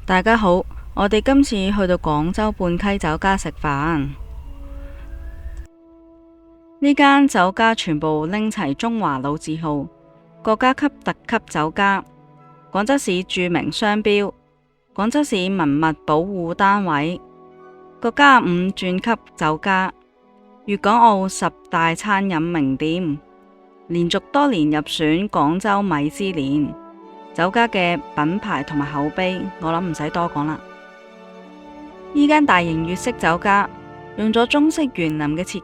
大家好，我哋今次去到廣州泮溪酒家食飯。呢間酒家全部拎齊中華老字號、國家級特級酒家、廣州市著名商標、廣州市文物保護單位、國家5鑽級酒家、粵港澳10大餐飲名店，連續多年入選廣州米芝蓮。酒家嘅品牌同埋口碑，我諗唔使多講啦。呢間大型粵式酒家用咗中式園林嘅設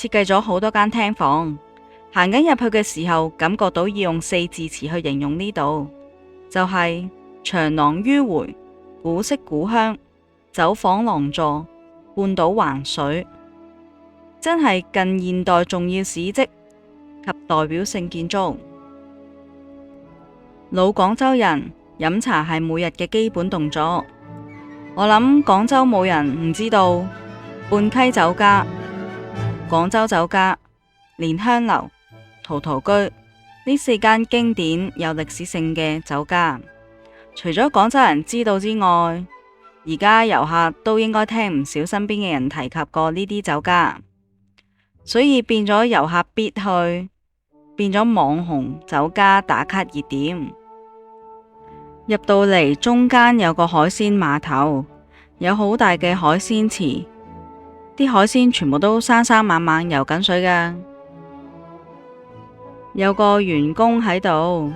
計咗好多間廳房。行緊入去嘅時候，感覺到要用4字詞去形容呢度，就係長廊迂迴、古色古香、走訪廊座、半島環水，真係近現代重要史蹟及代表性建築。老廣州人飲茶係每日嘅基本動作，我諗廣州冇人唔知道泮溪酒家、廣州酒家、蓮香樓、陶陶居呢4間經典有歷史性嘅酒家。除咗廣州人知道之外，而家遊客都應該聽唔少身邊嘅人提及過呢啲酒家，所以變咗遊客必去，變咗網紅酒家打卡熱點。入到嚟中間有個海鮮碼頭，有好大嘅海鮮池，啲海鮮全部都生生猛猛游緊水㗎。有個員工喺度，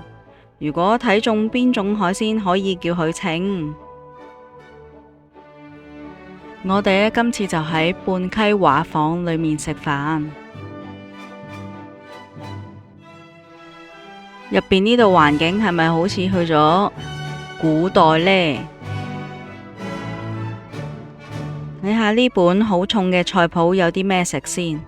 如果睇中邊種海鮮，可以叫佢稱。我哋呢今次就喺泮溪畫舫裏面食飯，入邊呢度環境係咪好似去咗古代呢？睇下呢本好重嘅菜譜有啲咩食先。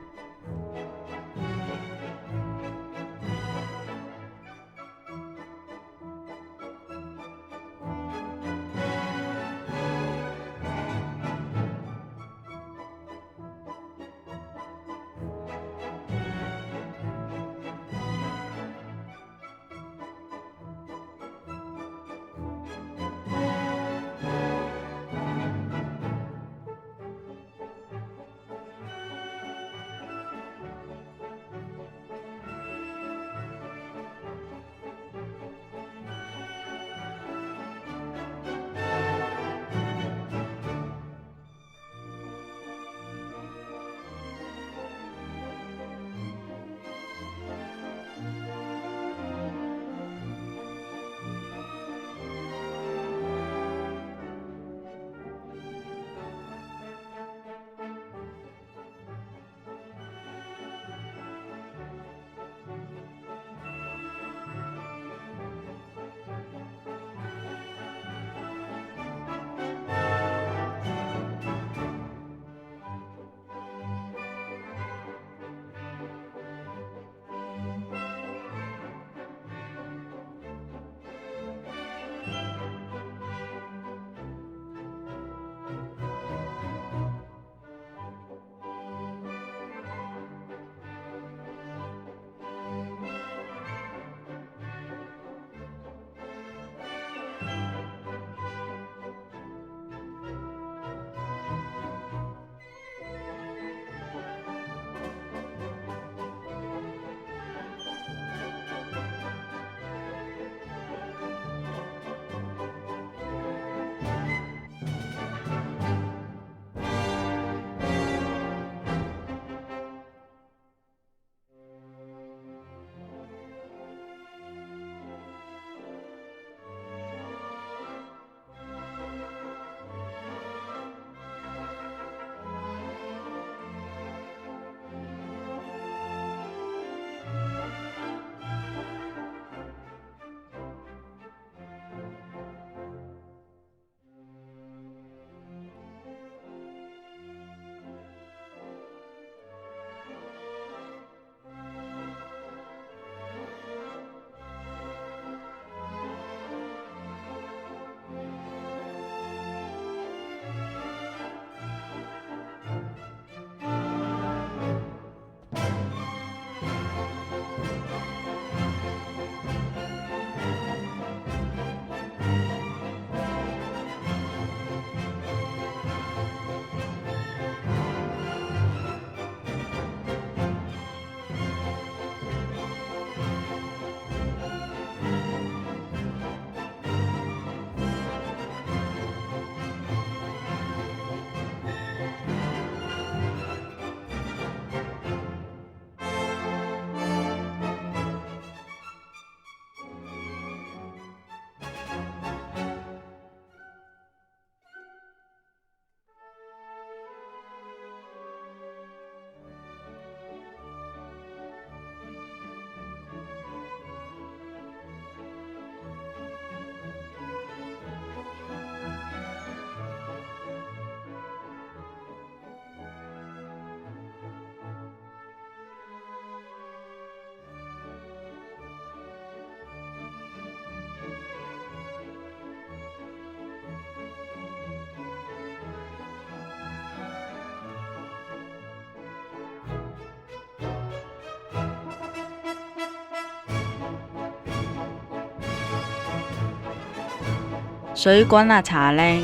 水滾啊茶靚，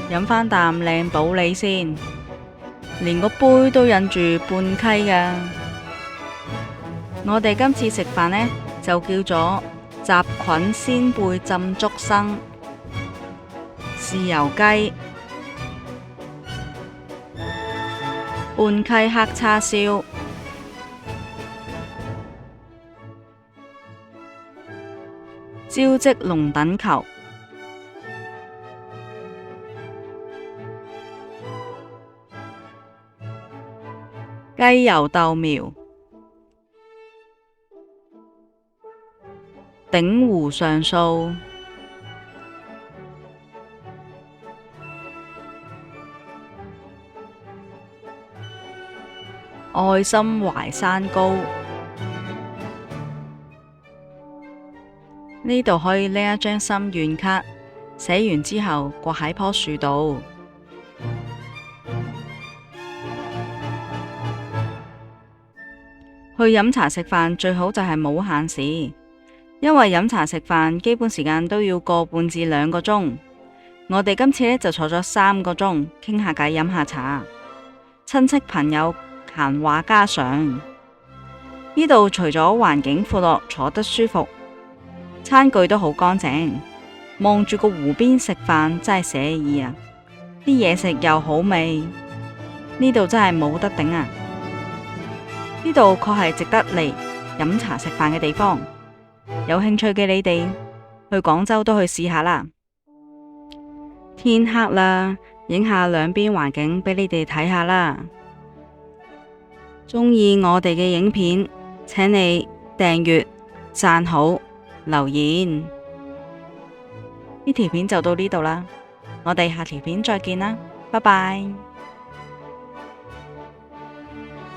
飲返啖靚普洱先，連個杯都忍住半溪噶。我哋今次食飯呢，就叫做雜菌鮮貝浸竹笙、豉油雞、半溪黑叉燒、招積龍躉球、雞油豆苗、鼎湖上素、愛心淮山糕。呢度可以拎一張心願卡，寫完之後掛喺棵樹度。去飲茶食飯最好就係冇限時，因為飲茶食飯基本時間都要個半至2個鐘。我哋今次呢就坐咗3個鐘，傾下偈飲下茶，親戚朋友閒話家常。呢度除咗環境闊落，坐得舒服，餐具都好乾淨，望住個湖邊食飯真係寫意啊！啲嘢食又好味，呢度真係冇得頂啊！呢度確係值得嚟飲茶食飯嘅地方。有興趣嘅你哋去廣州都去試下啦。天黑啦，影下兩邊環境俾你哋睇下啦。鍾意我哋嘅影片，請你訂閱、讚好、留言。呢條片就到呢度啦，我哋下條片再見啦，拜拜。